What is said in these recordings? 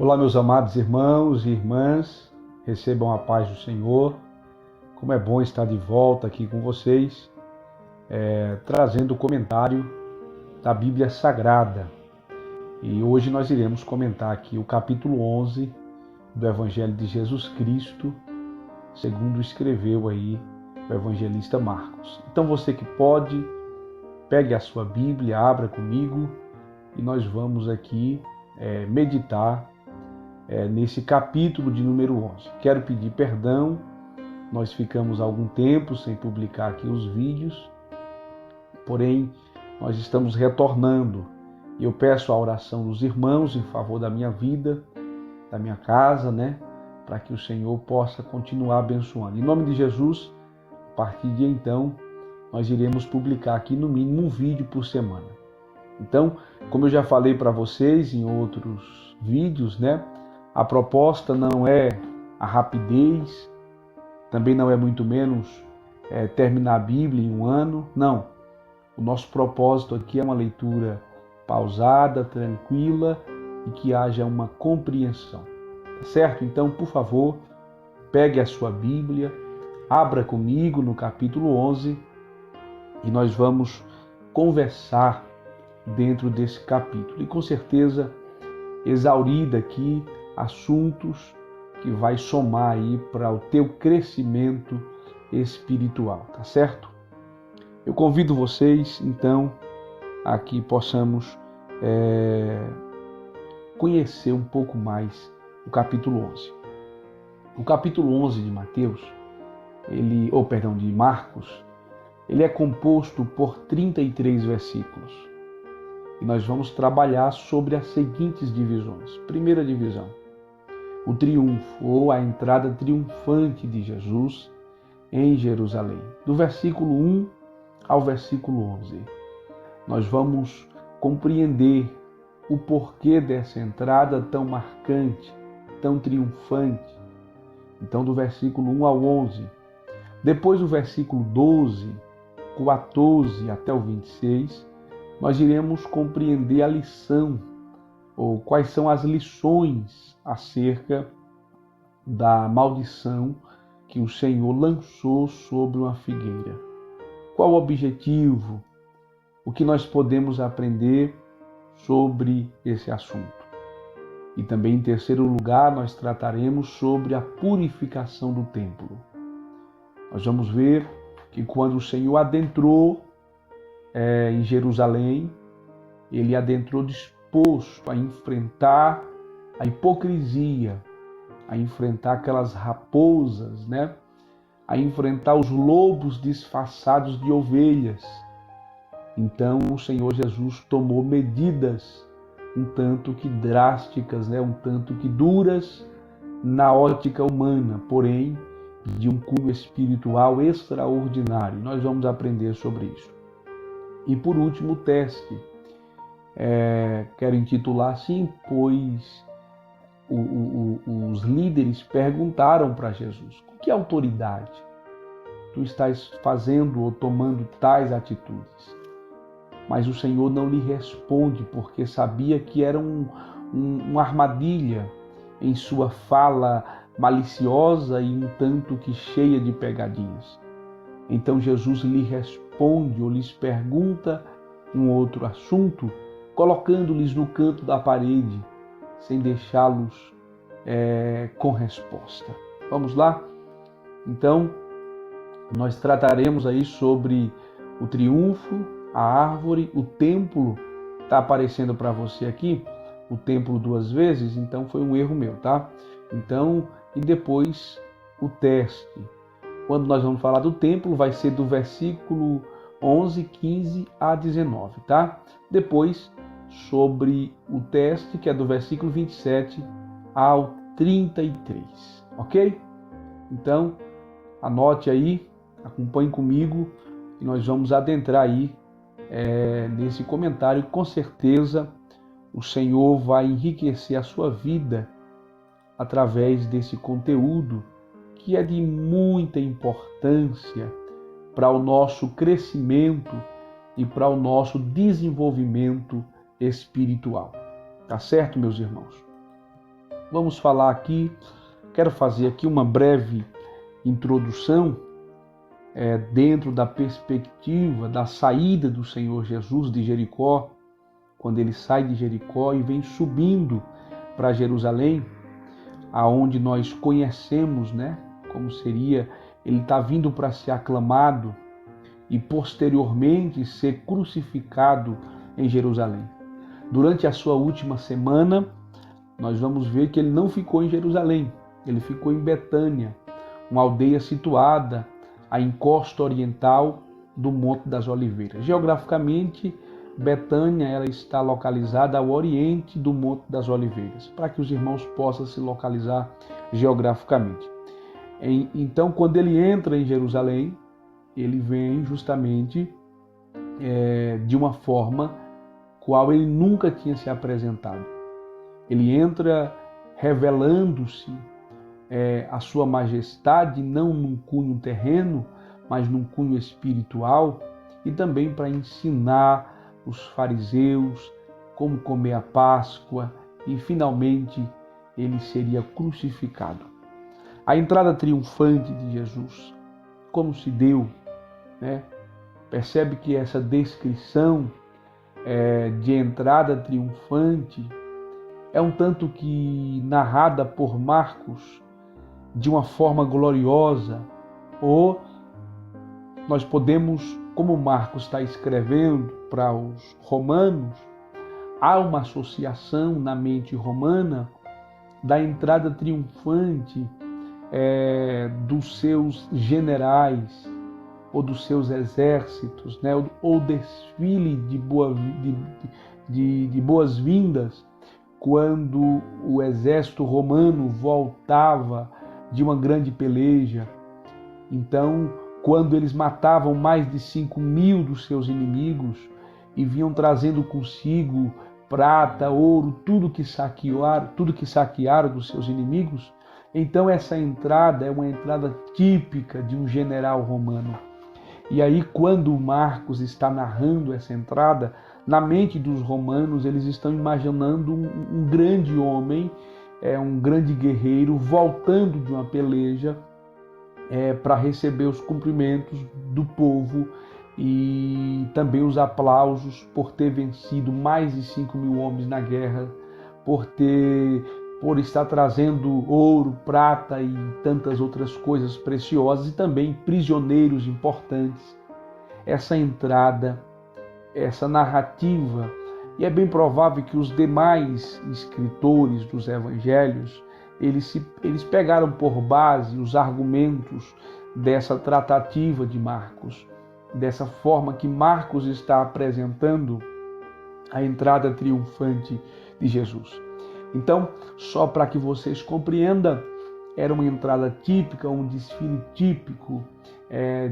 Olá, meus amados irmãos e irmãs, recebam a paz do Senhor. Como é bom estar de volta aqui com vocês, trazendo o comentário da Bíblia Sagrada. E hoje nós iremos comentar aqui o capítulo 11 do Evangelho de Jesus Cristo, segundo escreveu aí o evangelista Marcos. Então você que pode, pegue a sua Bíblia, abra comigo e nós vamos aqui meditar nesse capítulo de número 11. Quero pedir perdão, nós ficamos algum tempo sem publicar aqui os vídeos, porém nós estamos retornando e eu peço a oração dos irmãos em favor da minha vida, da minha casa, para que o Senhor possa continuar abençoando. Em nome de Jesus, a partir de então, nós iremos publicar aqui no mínimo um vídeo por semana. Então, como eu já falei para vocês em outros vídeos, a proposta não é a rapidez, também não é muito menos terminar a Bíblia em um ano, não. O nosso propósito aqui é uma leitura pausada, tranquila e que haja uma compreensão, tá certo? Então, por favor, pegue a sua Bíblia, abra comigo no capítulo 11 e nós vamos conversar dentro desse capítulo. E com certeza, exaurida aqui assuntos que vai somar aí para o teu crescimento espiritual, tá certo? Eu convido vocês, então, a que possamos conhecer um pouco mais o capítulo 11. O capítulo 11 de de Marcos, ele é composto por 33 versículos. E nós vamos trabalhar sobre as seguintes divisões. Primeira divisão, o triunfo ou a entrada triunfante de Jesus em Jerusalém. Do versículo 1 ao versículo 11. Nós vamos compreender o porquê dessa entrada tão marcante, tão triunfante. Então, do versículo 1 ao 11. Depois do versículo 12, 14 até o 26, nós iremos compreender a lição, ou quais são as lições acerca da maldição que o Senhor lançou sobre uma figueira. Qual o objetivo? O que nós podemos aprender sobre esse assunto? E também, em terceiro lugar, nós trataremos sobre a purificação do templo. Nós vamos ver que quando o Senhor adentrou em Jerusalém, ele adentrou disposto a enfrentar a hipocrisia, a enfrentar aquelas raposas, a enfrentar os lobos disfarçados de ovelhas. Então o Senhor Jesus tomou medidas um tanto que drásticas, um tanto que duras na ótica humana, porém de um cunho espiritual extraordinário. Nós vamos aprender sobre isso. E por último, o teste. Quero intitular assim, pois os líderes perguntaram para Jesus: com que autoridade tu estás fazendo ou tomando tais atitudes? Mas o Senhor não lhe responde, porque sabia que era uma armadilha em sua fala maliciosa e um tanto que cheia de pegadinhas. Então Jesus lhe responde ou lhes pergunta um outro assunto, colocando-lhes no canto da parede, sem deixá-los com resposta. Vamos lá? Então, nós trataremos aí sobre o triunfo, a árvore, o templo. Está aparecendo para você aqui o templo 2 vezes, então foi um erro meu, tá? Então, e depois o teste. Quando nós vamos falar do templo, vai ser do versículo 11, 15 a 19, tá? Depois, sobre o teste, que é do versículo 27 ao 33, ok? Então, anote aí, acompanhe comigo e nós vamos adentrar aí nesse comentário. Com certeza, o Senhor vai enriquecer a sua vida através desse conteúdo que é de muita importância para o nosso crescimento e para o nosso desenvolvimento espiritual. Tá certo, meus irmãos? vamos falar aqui, quero fazer aqui uma breve introdução dentro da perspectiva da saída do Senhor Jesus de Jericó, quando ele sai de Jericó e vem subindo para Jerusalém, aonde nós conhecemos, como seria, ele está vindo para ser aclamado e posteriormente ser crucificado em Jerusalém. Durante a sua última semana, nós vamos ver que ele não ficou em Jerusalém, ele ficou em Betânia, uma aldeia situada à encosta oriental do Monte das Oliveiras. Geograficamente, Betânia ela está localizada ao oriente do Monte das Oliveiras, para que os irmãos possam se localizar geograficamente. Então, quando ele entra em Jerusalém, ele vem justamente de uma forma qual ele nunca tinha se apresentado. Ele entra revelando-se a sua majestade, não num cunho terreno, mas num cunho espiritual, e também para ensinar os fariseus como comer a Páscoa, e finalmente ele seria crucificado. A entrada triunfante de Jesus, como se deu, Percebe que essa descrição de entrada triunfante é um tanto que narrada por Marcos de uma forma gloriosa, ou nós podemos, como Marcos está escrevendo para os romanos, há uma associação na mente romana da entrada triunfante dos seus generais ou dos seus exércitos, ou desfile de boas-vindas, quando o exército romano voltava de uma grande peleja. Então, quando eles matavam mais de 5.000 dos seus inimigos e vinham trazendo consigo prata, ouro, tudo que saquearam dos seus inimigos, então essa entrada é uma entrada típica de um general romano. E aí, quando Marcos está narrando essa entrada, na mente dos romanos, eles estão imaginando um grande homem, um grande guerreiro, voltando de uma peleja para receber os cumprimentos do povo e também os aplausos por ter vencido mais de 5.000 homens na guerra, por estar trazendo ouro, prata e tantas outras coisas preciosas, e também prisioneiros importantes. Essa entrada, essa narrativa, e é bem provável que os demais escritores dos evangelhos, eles pegaram por base os argumentos dessa tratativa de Marcos, dessa forma que Marcos está apresentando a entrada triunfante de Jesus. Então, só para que vocês compreendam, era uma entrada típica, um desfile típico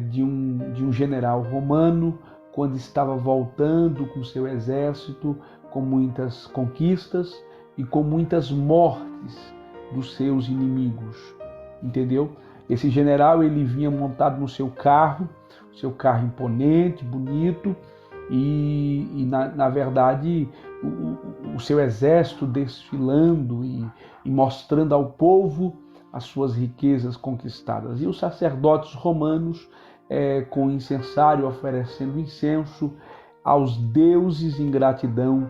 de um general romano, quando estava voltando com seu exército, com muitas conquistas e com muitas mortes dos seus inimigos. Entendeu? Esse general ele vinha montado no seu carro imponente, bonito, e na verdade o seu exército desfilando e mostrando ao povo as suas riquezas conquistadas. E os sacerdotes romanos com incensário oferecendo incenso aos deuses em gratidão,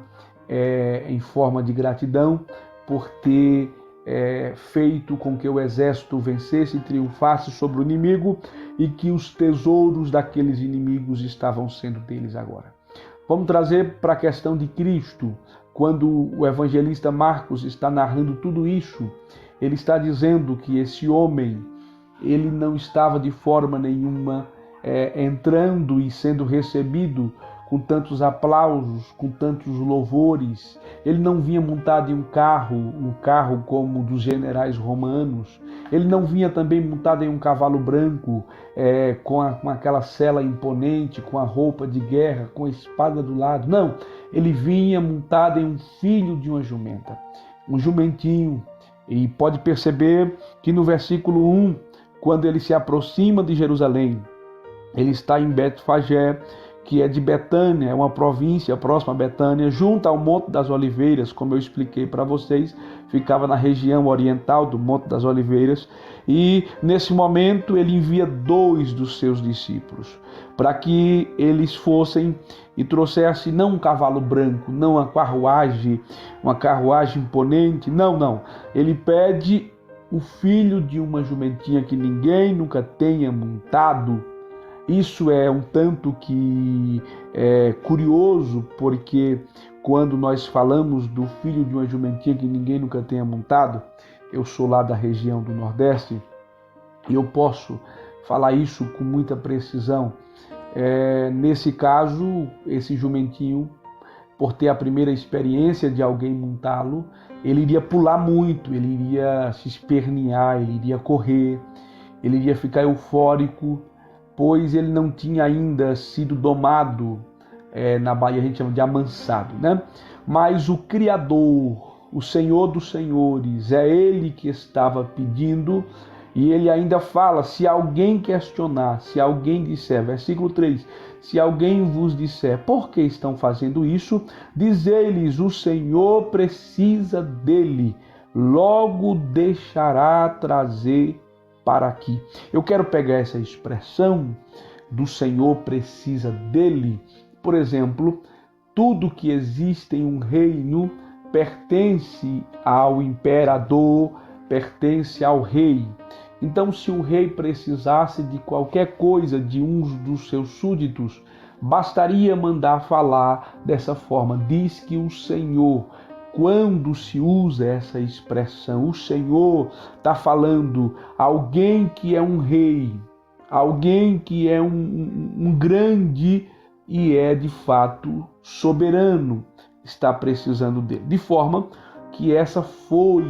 em forma de gratidão por ter feito com que o exército vencesse e triunfasse sobre o inimigo, e que os tesouros daqueles inimigos estavam sendo deles agora. Vamos trazer para a questão de Cristo. Quando o evangelista Marcos está narrando tudo isso, ele está dizendo que esse homem, ele não estava de forma nenhuma entrando e sendo recebido com tantos aplausos, com tantos louvores. Ele não vinha montado em um carro como dos generais romanos. Ele não vinha também montado em um cavalo branco, com aquela sela imponente, com a roupa de guerra, com a espada do lado. Não, ele vinha montado em um filho de uma jumenta, um jumentinho. E pode perceber que no versículo 1, quando ele se aproxima de Jerusalém, ele está em Betfagé, que é de Betânia, é uma província próxima a Betânia, junto ao Monte das Oliveiras, como eu expliquei para vocês, ficava na região oriental do Monte das Oliveiras, e nesse momento ele envia 2 dos seus discípulos, para que eles fossem e trouxessem não um cavalo branco, não uma carruagem imponente, não. Ele pede o filho de uma jumentinha que ninguém nunca tenha montado. Isso é um tanto que curioso, porque quando nós falamos do filho de uma jumentinha que ninguém nunca tenha montado, eu sou lá da região do Nordeste e eu posso falar isso com muita precisão. Nesse caso, esse jumentinho, por ter a primeira experiência de alguém montá-lo, ele iria pular muito, ele iria se espernear, ele iria correr, ele iria ficar eufórico, pois ele não tinha ainda sido domado, na Bahia a gente chama de amansado, né? Mas o Criador, o Senhor dos Senhores, é Ele que estava pedindo, e Ele ainda fala, se alguém questionar, se alguém disser, versículo 3, se alguém vos disser, por que estão fazendo isso? Diz-lhes, o Senhor precisa dele, logo deixará trazer para aqui. Eu quero pegar essa expressão do Senhor precisa dele. Por exemplo, tudo que existe em um reino pertence ao imperador, pertence ao rei. Então, se o rei precisasse de qualquer coisa de um dos seus súditos, bastaria mandar falar dessa forma. Diz que o Senhor, quando se usa essa expressão, o Senhor está falando alguém que é um rei, alguém que é um grande e é de fato soberano, está precisando dele. De forma que essa foi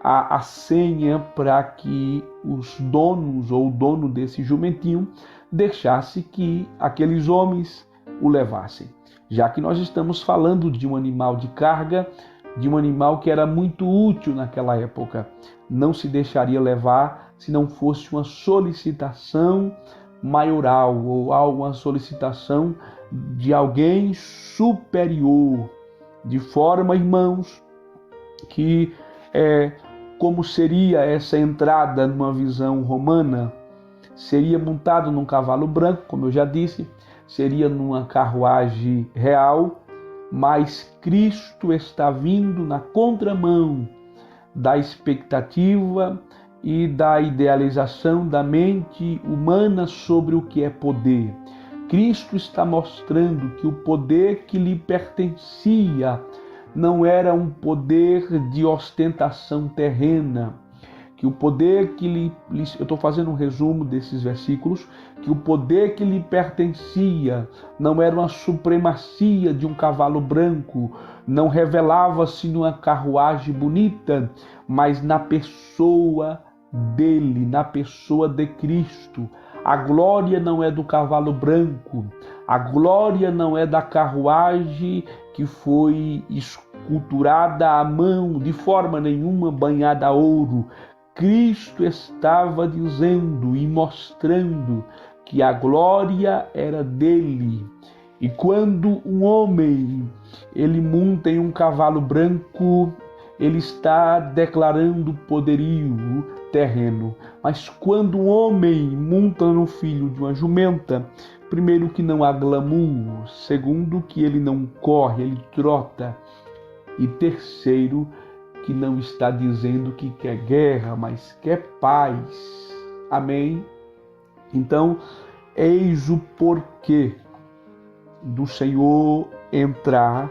a senha para que os donos ou o dono desse jumentinho deixasse que aqueles homens o levassem. Já que nós estamos falando de um animal de carga, de um animal que era muito útil naquela época, não se deixaria levar se não fosse uma solicitação maioral ou alguma solicitação de alguém superior. De forma, irmãos, que como seria essa entrada numa visão romana? Seria montado num cavalo branco, como eu já disse, seria numa carruagem real, mas Cristo está vindo na contramão da expectativa e da idealização da mente humana sobre o que é poder. Cristo está mostrando que o poder que lhe pertencia não era um poder de ostentação terrena, que o poder que lhe eu estou fazendo um resumo desses versículos, que o poder que lhe pertencia não era uma supremacia de um cavalo branco, não revelava-se numa carruagem bonita, mas na pessoa dele, na pessoa de Cristo. A glória não é do cavalo branco, a glória não é da carruagem que foi esculturada à mão, de forma nenhuma banhada a ouro. Cristo estava dizendo e mostrando que a glória era dele. E quando um homem ele monta em um cavalo branco, ele está declarando poderio terreno. Mas quando um homem monta no filho de uma jumenta, primeiro que não há glamour, segundo que ele não corre, ele trota, e terceiro que não está dizendo que quer guerra, mas quer paz. Amém? Então, eis o porquê do Senhor entrar,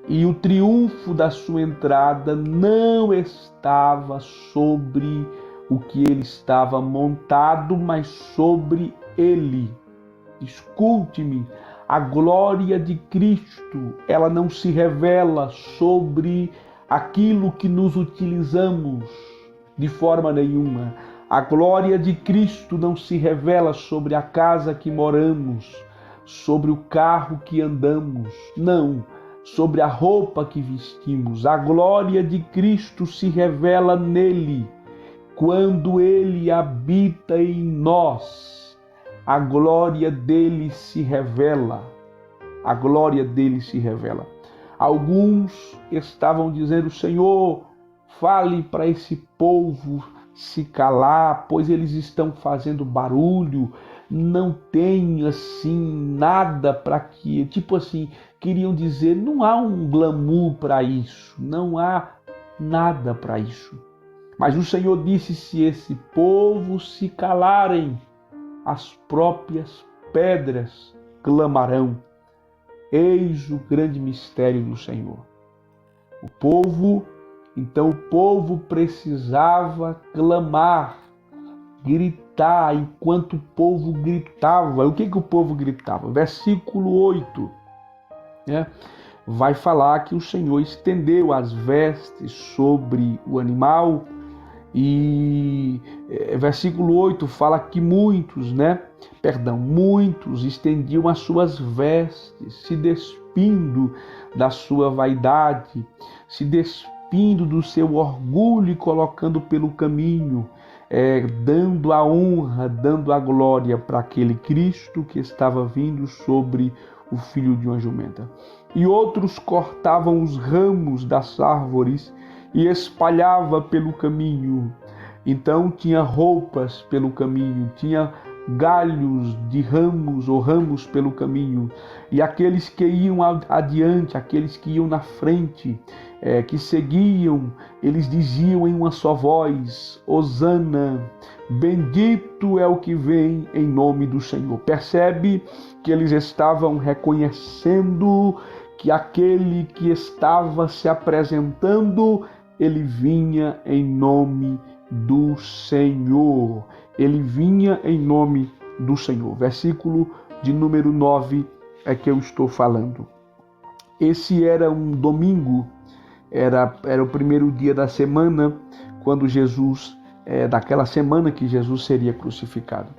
e o triunfo da sua entrada não estava sobre o que ele estava montado, mas sobre ele. Escute-me, a glória de Cristo, ela não se revela sobre aquilo que nos utilizamos de forma nenhuma. A glória de Cristo não se revela sobre a casa que moramos, sobre o carro que andamos, não, sobre a roupa que vestimos. A glória de Cristo se revela nele, quando ele habita em nós. A glória dele se revela. a glória dele se revela. Alguns estavam dizendo: Senhor, fale para esse povo se calar, pois eles estão fazendo barulho, não tem assim nada para que, tipo assim, queriam dizer, não há um glamour para isso, não há nada para isso. Mas o Senhor disse: se esse povo se calarem, as próprias pedras clamarão. Eis o grande mistério do Senhor. Então o povo precisava clamar, gritar. Enquanto o povo gritava, o que o povo gritava? Versículo 8, né? Vai falar que o Senhor estendeu as vestes sobre o animal. E versículo 8 fala que muitos estendiam as suas vestes, se despindo da sua vaidade, se despindo do seu orgulho e colocando pelo caminho, dando a honra, dando a glória para aquele Cristo que estava vindo sobre o filho de uma jumenta. E outros cortavam os ramos das árvores e espalhava pelo caminho. Então tinha roupas pelo caminho, tinha galhos de ramos ou ramos pelo caminho. E aqueles que iam adiante, aqueles que iam na frente, que seguiam, eles diziam em uma só voz: Hosana, bendito é o que vem em nome do Senhor. Percebe que eles estavam reconhecendo que aquele que estava se apresentando, ele vinha em nome do Senhor. Ele vinha em nome do Senhor. Versículo de número 9 é que eu estou falando. Esse era um domingo, era o primeiro dia da semana, quando Jesus, daquela semana que Jesus seria crucificado.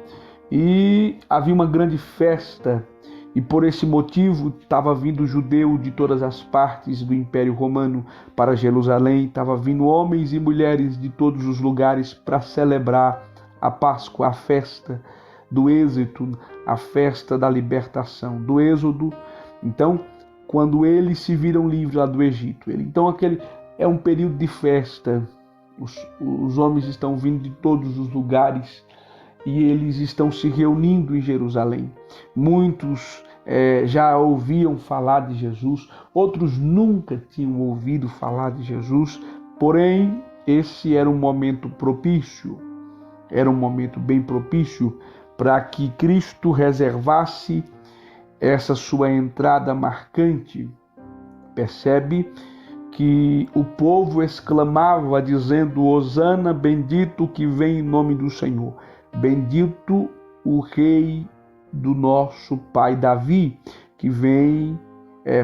E havia uma grande festa. E por esse motivo estava vindo judeu de todas as partes do Império Romano para Jerusalém, estava vindo homens e mulheres de todos os lugares para celebrar a Páscoa, a festa do êxito, a festa da libertação, do êxodo. Então, quando eles se viram livres lá do Egito, então aquele é um período de festa, os homens estão vindo de todos os lugares e eles estão se reunindo em Jerusalém. Muitos já ouviam falar de Jesus, outros nunca tinham ouvido falar de Jesus, porém esse era um momento propício, era um momento bem propício para que Cristo reservasse essa sua entrada marcante. Percebe que o povo exclamava dizendo: Hosana, bendito que vem em nome do Senhor. Bendito o rei do nosso pai Davi, que vem.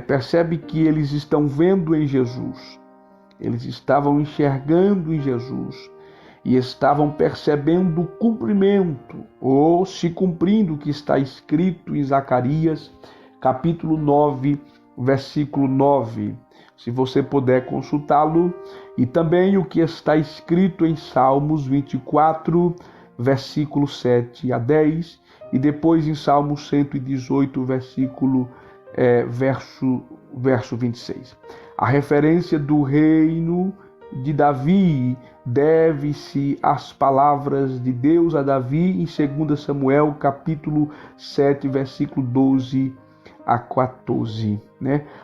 Percebe que eles estão vendo em Jesus, eles estavam enxergando em Jesus e estavam percebendo o cumprimento, ou se cumprindo o que está escrito em Zacarias, capítulo 9, versículo 9. Se você puder consultá-lo, e também o que está escrito em Salmos 24, versículo 7 a 10, e depois em Salmos 118, verso 26. A referência do reino de Davi deve-se às palavras de Deus a Davi em 2 Samuel, capítulo 7, versículo 12 a 14.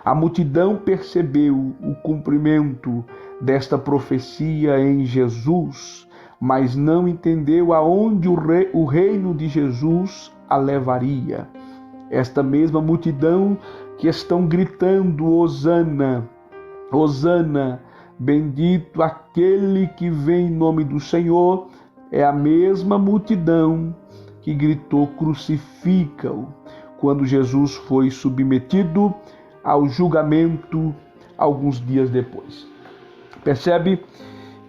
A multidão percebeu o cumprimento desta profecia em Jesus, mas não entendeu aonde o reino de Jesus a levaria. Esta mesma multidão que estão gritando: Hosana, Hosana, bendito aquele que vem em nome do Senhor, é a mesma multidão que gritou: crucifica-o, quando Jesus foi submetido ao julgamento alguns dias depois. Percebe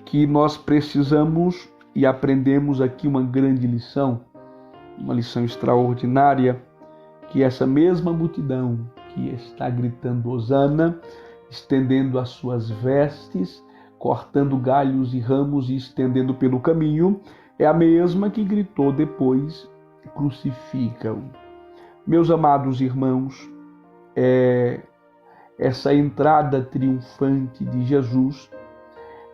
que nós precisamos e aprendemos aqui uma grande lição, uma lição extraordinária, que essa mesma multidão que está gritando Hosana, estendendo as suas vestes, cortando galhos e ramos e estendendo pelo caminho, é a mesma que gritou depois: crucifica-o. Meus amados irmãos, essa entrada triunfante de Jesus,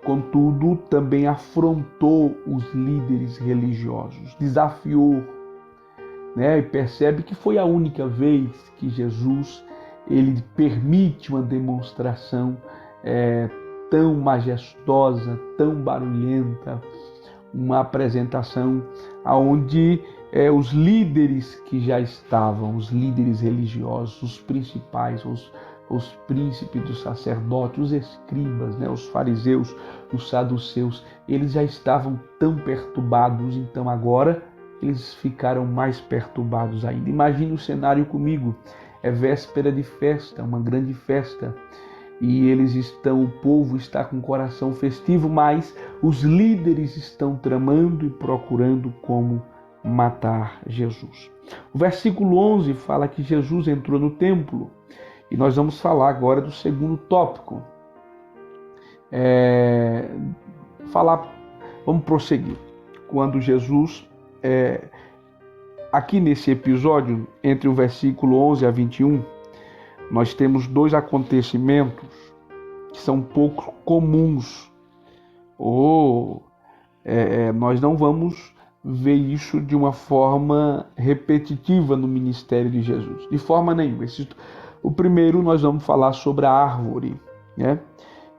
contudo, também afrontou os líderes religiosos, desafiou, né? E percebe que foi a única vez que Jesus ele permite uma demonstração tão majestosa, tão barulhenta, uma apresentação onde os líderes que já estavam, os líderes religiosos, os principais, os príncipes dos sacerdotes, os escribas, né, os fariseus, os saduceus, eles já estavam tão perturbados, então agora eles ficaram mais perturbados ainda. Imagine o cenário comigo, é véspera de festa, uma grande festa, e o povo está com o coração festivo, mas os líderes estão tramando e procurando como matar Jesus. O versículo 11 fala que Jesus entrou no templo, e nós vamos falar agora do segundo tópico. Vamos prosseguir. Quando Jesus, aqui nesse episódio, entre o versículo 11 a 21, nós temos dois acontecimentos que são pouco comuns, nós não vamos ver isso de uma forma repetitiva no ministério de Jesus, de forma nenhuma. O primeiro, nós vamos falar sobre a árvore, né?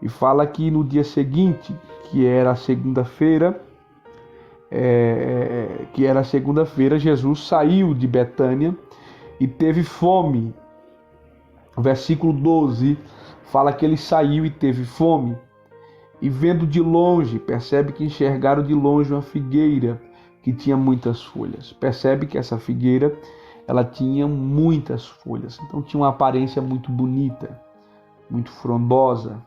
E fala que no dia seguinte, que era segunda-feira, Jesus saiu de Betânia e teve fome. O versículo 12 fala que ele saiu e teve fome, e vendo de longe, percebe que enxergaram de longe uma figueira que tinha muitas folhas. Percebe que essa figueira, ela tinha muitas folhas, então tinha uma aparência muito bonita, muito frondosa.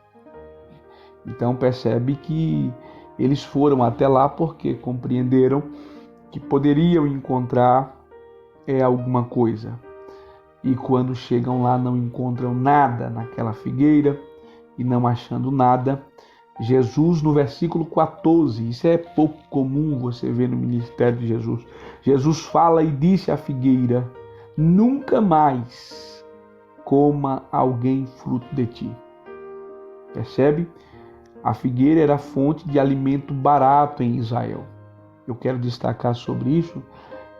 Então percebe que eles foram até lá porque compreenderam que poderiam encontrar alguma coisa. E quando chegam lá não encontram nada naquela figueira, e não achando nada, Jesus, no versículo 14, isso é pouco comum você ver no ministério de Jesus, Jesus fala e disse à figueira: nunca mais coma alguém fruto de ti. Percebe? A figueira era fonte de alimento barato em Israel. Eu quero destacar sobre isso,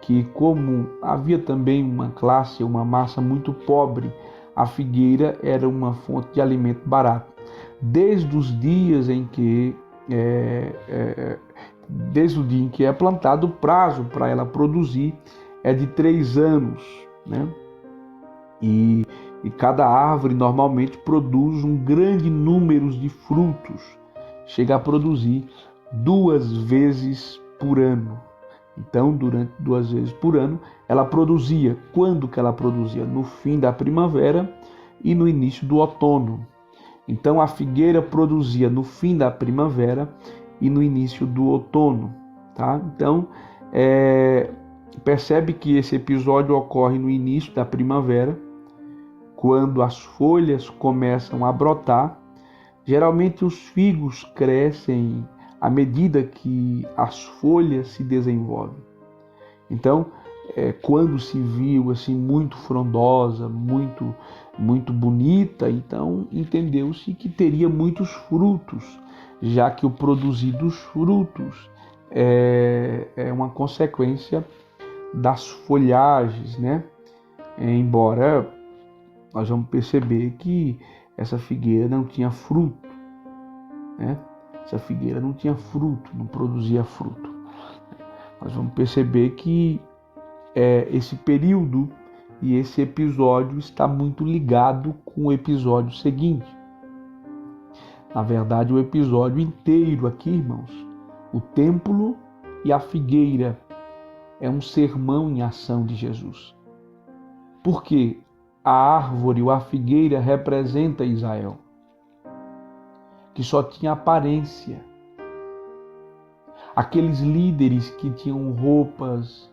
que como havia também uma classe, uma massa muito pobre, a figueira era uma fonte de alimento barato. Desde o dia em que é plantado, o prazo para ela produzir é de 3 anos, né? E cada árvore normalmente produz um grande número de frutos, chega a produzir 2 vezes por ano. Então, durante 2 vezes por ano, ela produzia. Quando que ela produzia? No fim da primavera e no início do outono. Então, a figueira produzia no fim da primavera e no início do outono. Tá? Então, percebe que esse episódio ocorre no início da primavera, quando as folhas começam a brotar. Geralmente, os figos crescem à medida que as folhas se desenvolvem. Então, quando se viu assim muito frondosa, muito bonita, então entendeu-se que teria muitos frutos, já que o produzir dos frutos é uma consequência das folhagens, né? Embora nós vamos perceber que essa figueira não tinha fruto, né? Essa figueira não tinha fruto, não produzia fruto. Nós vamos perceber que esse período e esse episódio está muito ligado com o episódio seguinte. Na verdade, o episódio inteiro aqui, irmãos, o templo e a figueira, é um sermão em ação de Jesus. Porque a árvore ou a figueira representa Israel, que só tinha aparência. Aqueles líderes que tinham roupas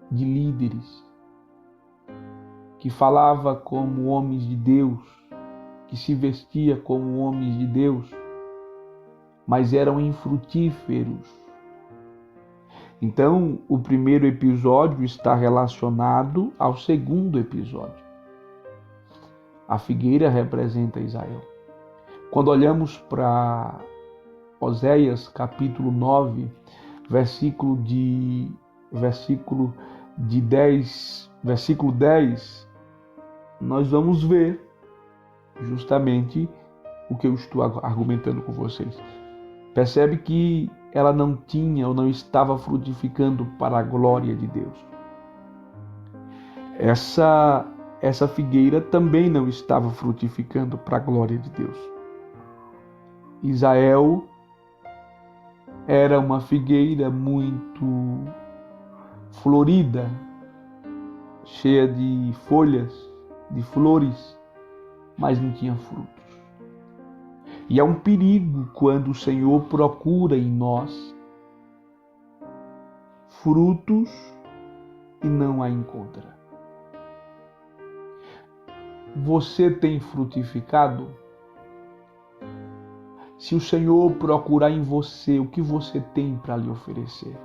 de líderes, que falava como homens de Deus, que se vestia como homens de Deus, mas eram infrutíferos. Então, o primeiro episódio está relacionado ao segundo episódio. A figueira representa Israel. Quando olhamos para Oséias capítulo 9, versículo 10, nós vamos ver justamente o que eu estou argumentando com vocês. Percebe que ela não tinha ou não estava frutificando para a glória de Deus. Essa figueira também não estava frutificando para a glória de Deus. Israel era uma figueira muito florida, cheia de folhas, de flores, mas não tinha frutos. E é um perigo quando o Senhor procura em nós frutos e não a encontra. Você tem frutificado? Se o Senhor procurar em você, o que você tem para lhe oferecer?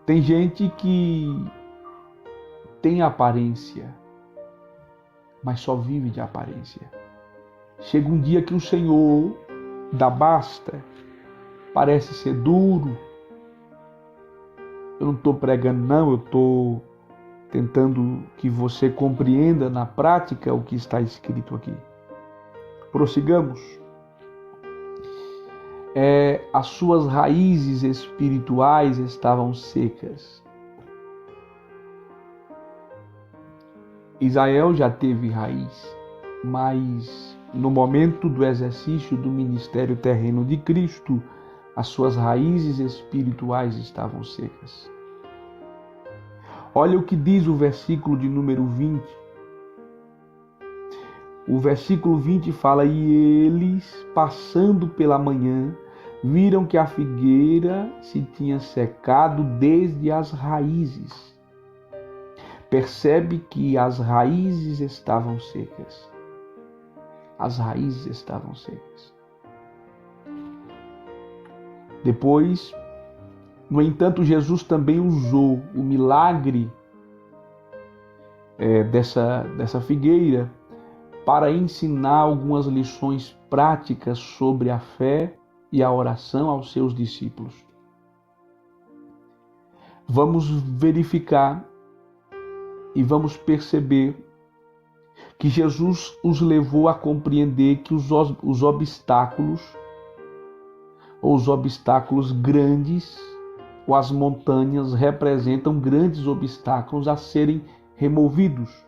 Tem gente que tem aparência, mas só vive de aparência. Chega um dia que o Senhor dá basta, parece ser duro. Eu não estou pregando não, eu estou tentando que você compreenda na prática o que está escrito aqui. Prossigamos. As suas raízes espirituais estavam secas. Israel já teve raiz, mas no momento do exercício do ministério terreno de Cristo, as suas raízes espirituais estavam secas. Olha o que diz o versículo de número 20. O versículo 20 fala: e eles, passando pela manhã, viram que a figueira se tinha secado desde as raízes. Percebe que as raízes estavam secas. As raízes estavam secas. Depois, no entanto, Jesus também usou o milagre dessa figueira para ensinar algumas lições práticas sobre a fé e a oração aos seus discípulos. Vamos verificar e vamos perceber que Jesus os levou a compreender que os obstáculos, ou os obstáculos grandes, ou as montanhas, representam grandes obstáculos a serem removidos.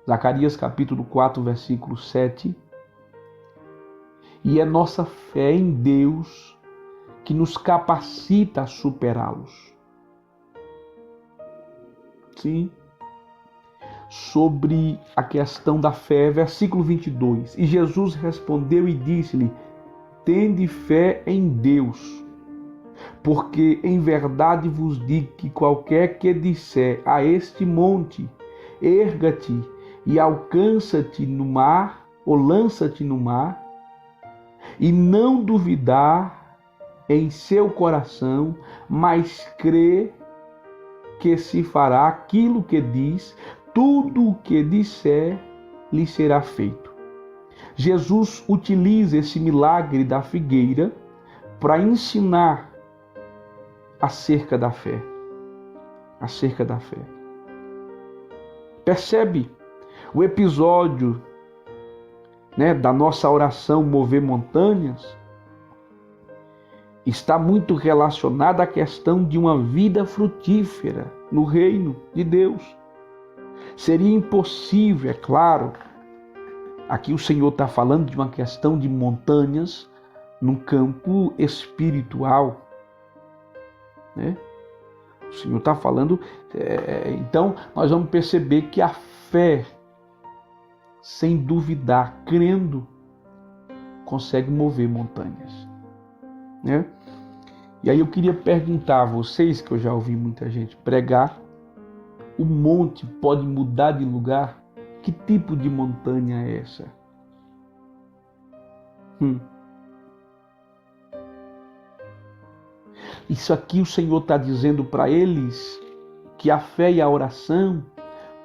Zacarias capítulo 4, versículo 7. E é nossa fé em Deus que nos capacita a superá-los. Sim. Sobre a questão da fé, versículo 22. E Jesus respondeu e disse-lhe: tende fé em Deus, porque em verdade vos digo que qualquer que disser a este monte, erga-te e alcança-te no mar, ou lança-te no mar, e não duvidar em seu coração, mas crê que se fará aquilo que diz, tudo o que disser lhe será feito. Jesus utiliza esse milagre da figueira para ensinar acerca da fé. Acerca da fé. Percebe o episódio, da nossa oração mover montanhas? Está muito relacionada à questão de uma vida frutífera no reino de Deus. Seria impossível, é claro, aqui o Senhor está falando de uma questão de montanhas no campo espiritual, O Senhor está falando, então nós vamos perceber que a fé, sem duvidar, crendo, consegue mover montanhas, E aí eu queria perguntar a vocês, que eu já ouvi muita gente pregar, o monte pode mudar de lugar? Que tipo de montanha é essa? Isso aqui o Senhor está dizendo para eles que a fé e a oração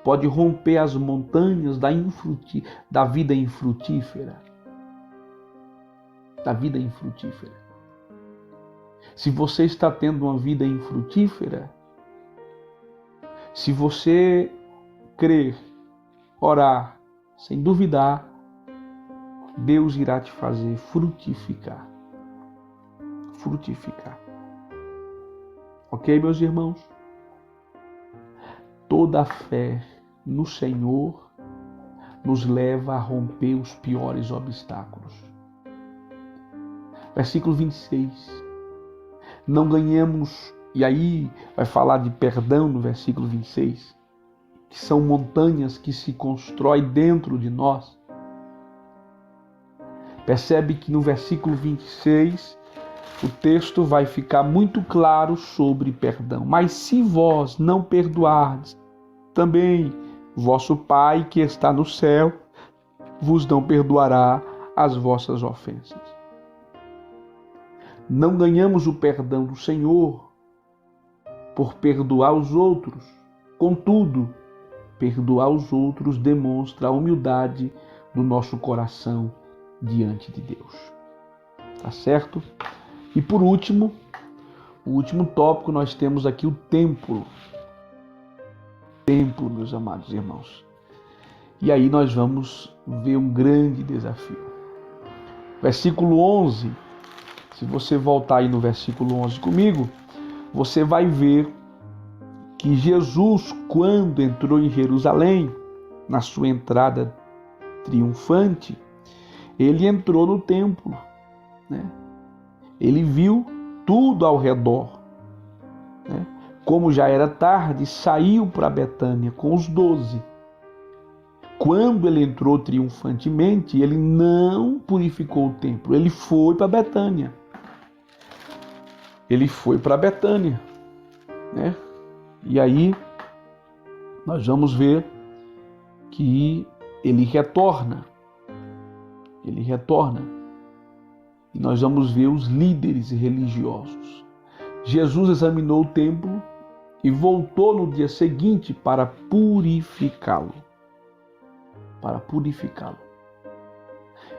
pode romper as montanhas da vida infrutífera. Da vida infrutífera. Se você está tendo uma vida infrutífera, se você crer, orar, sem duvidar, Deus irá te fazer frutificar. Frutificar. Ok, meus irmãos? Toda a fé no Senhor nos leva a romper os piores obstáculos. Versículo 26. Não ganhamos, e aí vai falar de perdão no versículo 26, que são montanhas que se constroem dentro de nós. Percebe que no versículo 26 o texto vai ficar muito claro sobre perdão. Mas se vós não perdoardes, também vosso Pai que está no céu vos não perdoará as vossas ofensas. Não ganhamos o perdão do Senhor por perdoar os outros. Contudo, perdoar os outros demonstra a humildade do nosso coração diante de Deus. Tá certo? E por último, o último tópico, nós temos aqui o templo. Templo, meus amados irmãos. E aí nós vamos ver um grande desafio. Versículo 11. Se você voltar aí no versículo 11 comigo, você vai ver que Jesus, quando entrou em Jerusalém, na sua entrada triunfante, ele entrou no templo, né? Ele viu tudo ao redor, né? Como já era tarde, saiu para Betânia com os 12. Quando ele entrou triunfantemente, ele não purificou o templo, ele foi para Betânia. Ele foi para Betânia, né? E aí nós vamos ver que ele retorna. Ele retorna. E nós vamos ver os líderes religiosos. Jesus examinou o templo e voltou no dia seguinte para purificá-lo. Para purificá-lo.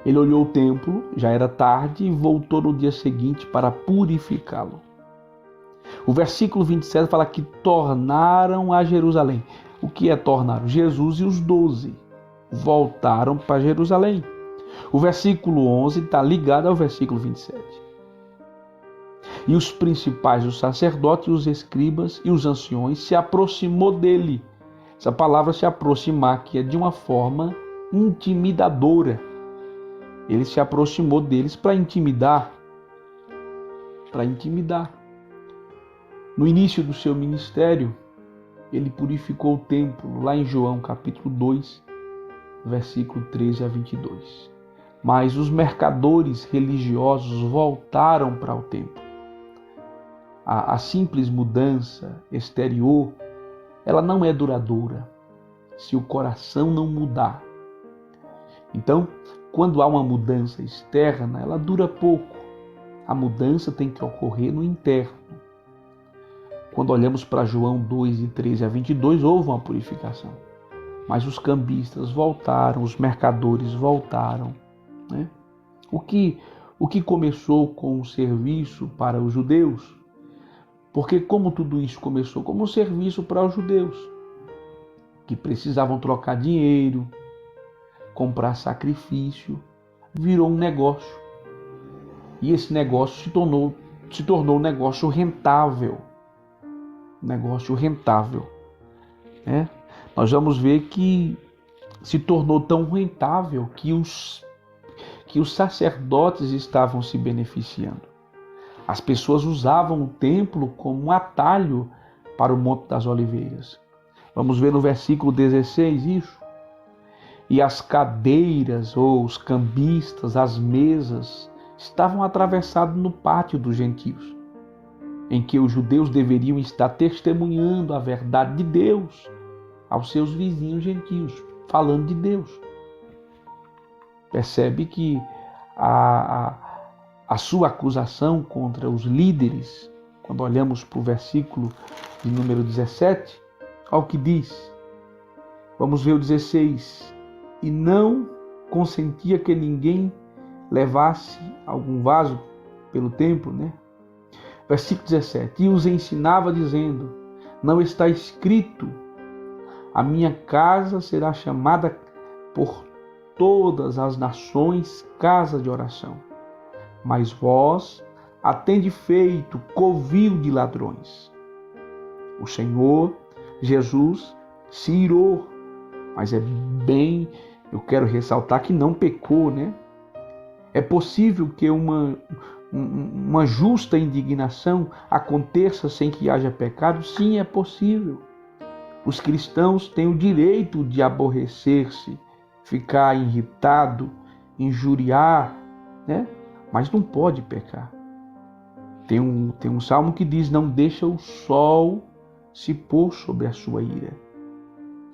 Ele olhou o templo, já era tarde, e voltou no dia seguinte para purificá-lo. O versículo 27 fala que tornaram a Jerusalém. O que é tornaram? Jesus e os 12 voltaram para Jerusalém. O versículo 11 está ligado ao versículo 27. E os principais, os sacerdotes, os escribas e os anciões se aproximou dele. Essa palavra se aproximar aqui é de uma forma intimidadora. Ele se aproximou deles para intimidar. Para intimidar. No início do seu ministério, ele purificou o templo, lá em João capítulo 2, versículo 13 a 22. Mas os mercadores religiosos voltaram para o templo. A simples mudança exterior, ela não é duradoura, se o coração não mudar. Então, quando há uma mudança externa, ela dura pouco. A mudança tem que ocorrer no interno. Quando olhamos para João 2, de 13 a 22, houve uma purificação. Mas os cambistas voltaram, os mercadores voltaram, né? O que começou com o serviço para os judeus? Porque como tudo isso começou? Como um serviço para os judeus, que precisavam trocar dinheiro, comprar sacrifício, virou um negócio. E esse negócio se tornou um negócio rentável. Negócio rentável, né? Nós vamos ver que se tornou tão rentável que os sacerdotes estavam se beneficiando. As pessoas usavam o templo como um atalho para o Monte das Oliveiras. Vamos ver no versículo 16 isso. E as cadeiras ou os cambistas, as mesas, estavam atravessadas no pátio dos gentios, em que os judeus deveriam estar testemunhando a verdade de Deus aos seus vizinhos gentios, falando de Deus. Percebe que a sua acusação contra os líderes, quando olhamos para o versículo de número 17, olha o que diz. Vamos ver o 16. E não consentia que ninguém levasse algum vaso pelo templo, né? Versículo 17. E os ensinava dizendo: não está escrito, a minha casa será chamada por todas as nações casa de oração. Mas vós a tende feito covil de ladrões. O Senhor Jesus se irou, mas eu quero ressaltar que não pecou, né? É possível que uma justa indignação aconteça sem que haja pecado? Sim, é possível. Os cristãos têm o direito de aborrecer-se, ficar irritado, injuriar, né? Mas não pode pecar. Tem um salmo que diz: não deixa o sol se pôr sobre a sua ira.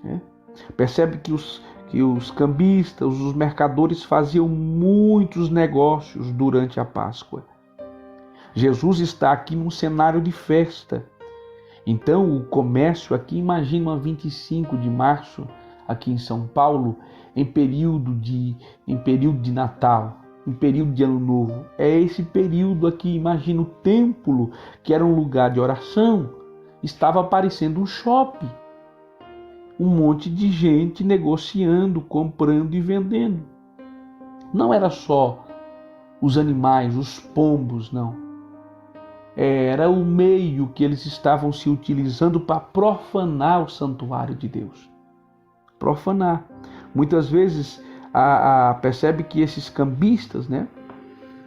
Né? Percebe que os cambistas, os mercadores faziam muitos negócios durante a Páscoa. Jesus está aqui num cenário de festa. Então o comércio aqui, imagina uma 25 de março, aqui em São Paulo, em período de Natal, em período de Ano Novo. É esse período aqui, imagina o templo, que era um lugar de oração, estava parecendo um shopping. Um monte de gente negociando, comprando e vendendo. Não era só os animais, os pombos, não. Era o meio que eles estavam se utilizando para profanar o santuário de Deus. Profanar. Muitas vezes percebe que esses cambistas, né,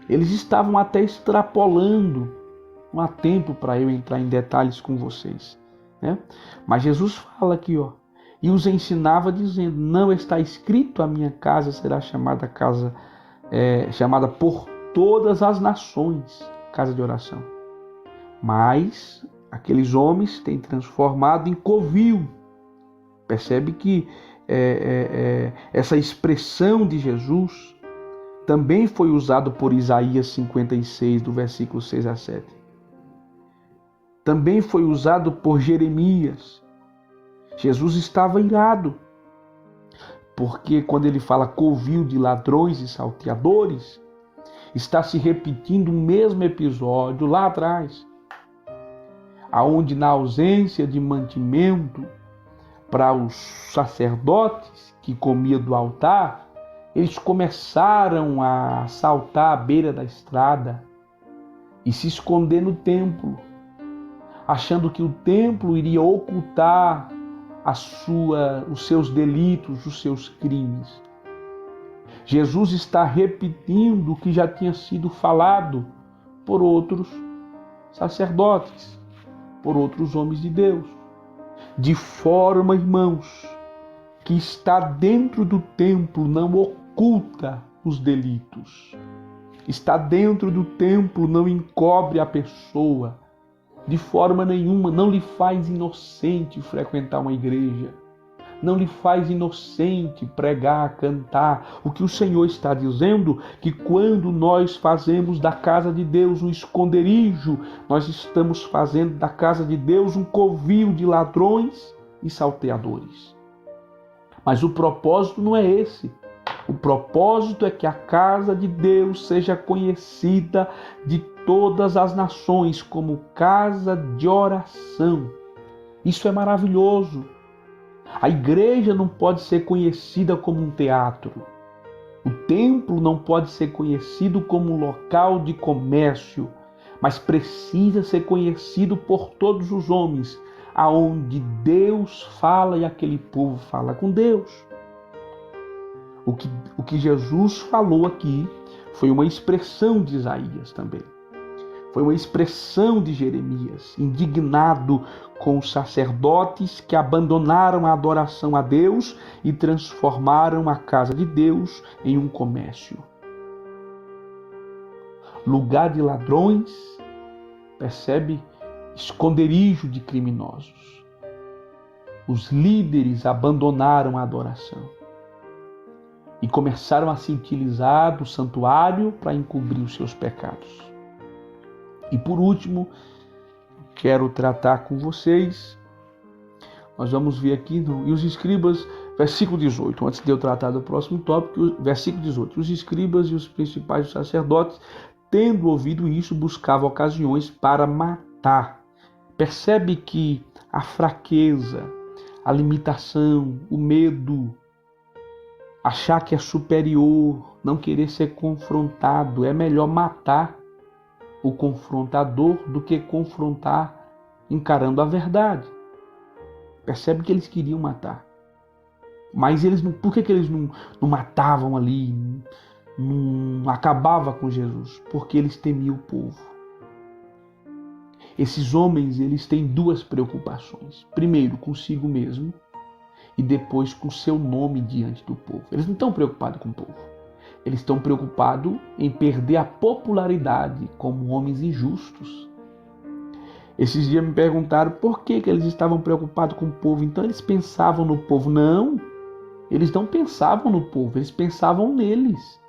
eles estavam até extrapolando. Não há tempo para eu entrar em detalhes com vocês, né? Mas Jesus fala aqui, ó, e os ensinava dizendo: não está escrito, a minha casa será chamada chamada por todas as nações casa de oração. Mas aqueles homens têm transformado em covil. Percebe que essa expressão de Jesus também foi usada por Isaías 56, do versículo 6 a 7. Também foi usado por Jeremias. Jesus estava irado, porque quando ele fala covil de ladrões e salteadores, está se repetindo o mesmo episódio lá atrás, aonde, na ausência de mantimento para os sacerdotes que comiam do altar, eles começaram a assaltar a beira da estrada e se esconder no templo, achando que o templo iria ocultar os seus delitos, os seus crimes. Jesus está repetindo o que já tinha sido falado por outros sacerdotes, por outros homens de Deus. De forma, irmãos, que está dentro do templo não oculta os delitos. Está dentro do templo não encobre a pessoa. De forma nenhuma, não lhe faz inocente frequentar uma igreja. Não lhe faz inocente pregar, cantar. O que o Senhor está dizendo que quando nós fazemos da casa de Deus um esconderijo, nós estamos fazendo da casa de Deus um covil de ladrões e salteadores. Mas o propósito não é esse. O propósito é que a casa de Deus seja conhecida de todas as nações como casa de oração. Isso é maravilhoso. A igreja não pode ser conhecida como um teatro. O templo não pode ser conhecido como um local de comércio, mas precisa ser conhecido por todos os homens, aonde Deus fala e aquele povo fala com Deus. O que Jesus falou aqui foi uma expressão de Isaías também. Foi uma expressão de Jeremias, indignado com os sacerdotes que abandonaram a adoração a Deus e transformaram a casa de Deus em um comércio. Lugar de ladrões, percebe? Esconderijo de criminosos. Os líderes abandonaram a adoração e começaram a se utilizar do santuário para encobrir os seus pecados. E por último, quero tratar com vocês, nós vamos ver aqui, e os escribas Versículo 18, antes de eu tratar do próximo tópico, versículo 18. Os escribas e os principais sacerdotes, tendo ouvido isso, buscavam ocasiões para matar. Percebe que a fraqueza, a limitação, o medo, achar que é superior, não querer ser confrontado, é melhor matar o confrontador do que confrontar encarando a verdade. Percebe que eles queriam matar. Mas eles não, por que eles não matavam ali, não acabavam com Jesus? Porque eles temiam o povo. Esses homens, eles têm duas preocupações. Primeiro, consigo mesmo, e depois com seu nome diante do povo. Eles não estão preocupados com o povo. Eles estão preocupados em perder a popularidade como homens injustos. Esses dias me perguntaram por que eles estavam preocupados com o povo. Então eles pensavam no povo. Não, eles não pensavam no povo, eles pensavam neles.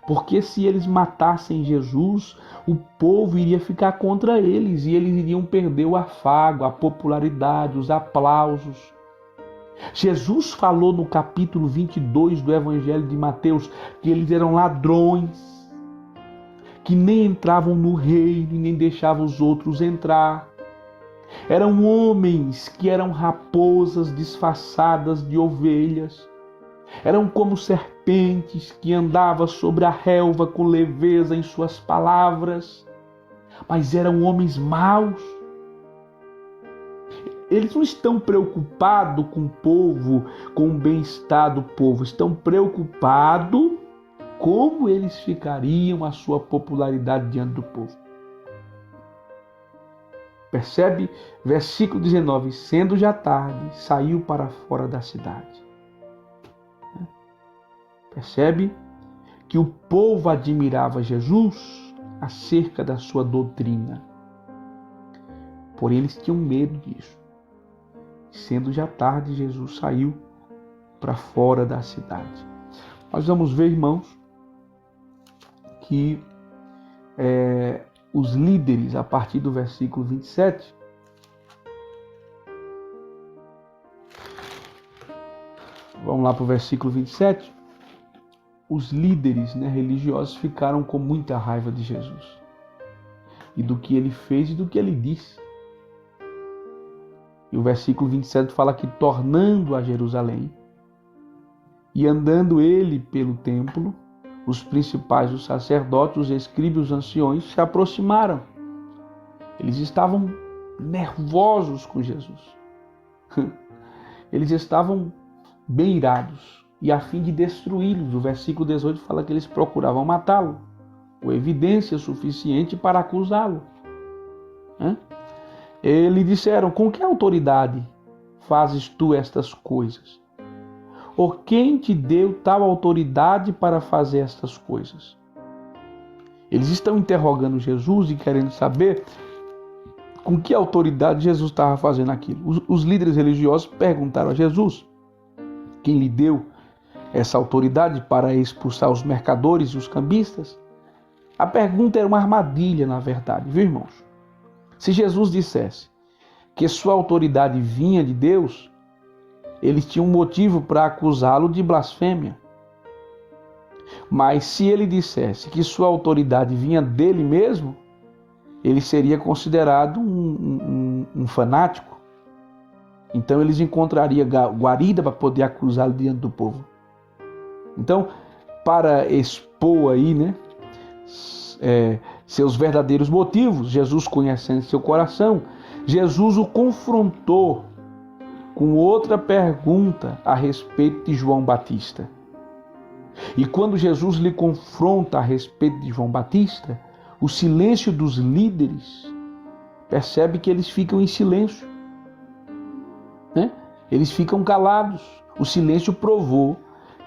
Porque se eles matassem Jesus, o povo iria ficar contra eles e eles iriam perder o afago, a popularidade, os aplausos. Jesus falou no capítulo 22 do Evangelho de Mateus que eles eram ladrões, que nem entravam no reino e nem deixavam os outros entrar. Eram homens que eram raposas disfarçadas de ovelhas. Eram como serpentes que andavam sobre a relva com leveza em suas palavras. Mas eram homens maus. Eles não estão preocupados com o povo, com o bem-estar do povo. Estão preocupados como eles ficariam a sua popularidade diante do povo. Percebe? Versículo 19. Sendo já tarde, saiu para fora da cidade. Percebe que o povo admirava Jesus acerca da sua doutrina. Porém, eles tinham medo disso. Sendo já tarde, Jesus saiu para fora da cidade. Nós vamos ver, irmãos, que os líderes, a partir do versículo 27, vamos lá para o versículo 27, os líderes religiosos ficaram com muita raiva de Jesus e do que ele fez e do que ele disse. E o versículo 27 fala que, tornando a Jerusalém e andando ele pelo templo, os principais, os sacerdotes, os escribas, os anciões se aproximaram. Eles estavam nervosos com Jesus. Eles estavam bem irados e a fim de destruí-los. O versículo 18 fala que eles procuravam matá-lo, com evidência suficiente para acusá-lo. Eles disseram: com que autoridade fazes tu estas coisas? Ou quem te deu tal autoridade para fazer estas coisas? Eles estão interrogando Jesus e querendo saber com que autoridade Jesus estava fazendo aquilo. Os líderes religiosos perguntaram a Jesus quem lhe deu essa autoridade para expulsar os mercadores e os cambistas. A pergunta era uma armadilha, na verdade, viu, irmãos? Se Jesus dissesse que sua autoridade vinha de Deus, eles tinham um motivo para acusá-lo de blasfêmia. Mas se ele dissesse que sua autoridade vinha dele mesmo, ele seria considerado um fanático. Então eles encontrariam guarida para poder acusá-lo diante do povo. Então, para expor aí, seus verdadeiros motivos, Jesus, conhecendo seu coração, Jesus o confrontou com outra pergunta a respeito de João Batista. E quando Jesus lhe confronta a respeito de João Batista, o silêncio dos líderes, percebe que eles ficam em silêncio. Eles ficam calados. O silêncio provou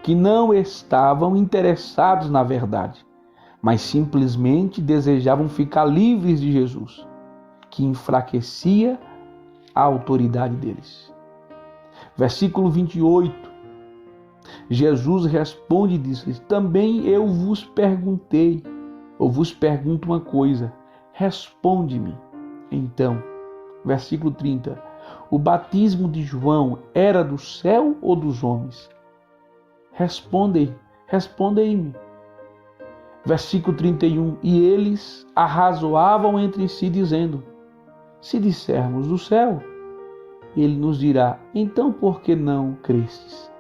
que não estavam interessados na verdade, mas simplesmente desejavam ficar livres de Jesus, que enfraquecia a autoridade deles. Versículo 28, Jesus responde e diz: também eu vos perguntei, ou vos pergunto uma coisa, responde-me. Então, versículo 30, O batismo de João era do céu ou dos homens? Respondei-me. Versículo 31. E eles arrazoavam entre si, dizendo: se dissermos do céu, ele nos dirá: então por que não crestes?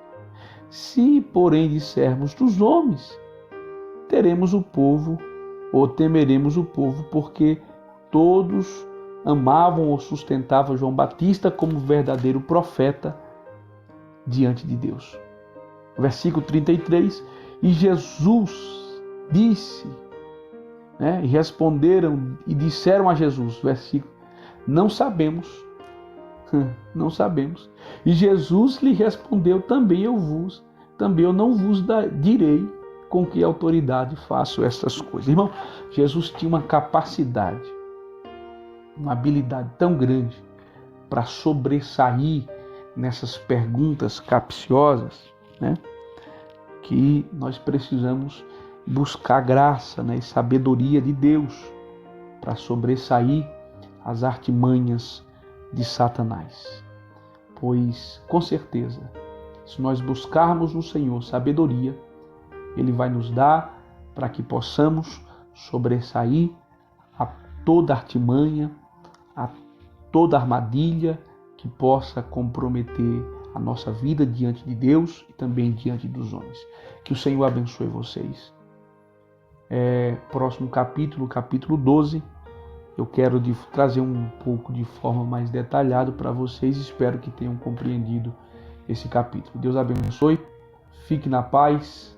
Se, porém, dissermos dos homens, teremos o povo, ou temeremos o povo, porque todos amavam ou sustentavam João Batista como verdadeiro profeta diante de Deus. Versículo 33. E Jesus disse, e responderam e disseram a Jesus, versículo, não sabemos. E Jesus lhe respondeu, também eu não vos direi com que autoridade faço essas coisas. Irmão, Jesus tinha uma capacidade, uma habilidade tão grande para sobressair nessas perguntas capciosas, que nós precisamos buscar graça, e sabedoria de Deus para sobressair as artimanhas de Satanás. Pois, com certeza, se nós buscarmos no Senhor sabedoria, Ele vai nos dar para que possamos sobressair a toda artimanha, a toda armadilha que possa comprometer a nossa vida diante de Deus e também diante dos homens. Que o Senhor abençoe vocês. Próximo capítulo, capítulo 12, eu quero trazer um pouco de forma mais detalhada para vocês. Espero que tenham compreendido esse capítulo. Deus abençoe, fique na paz.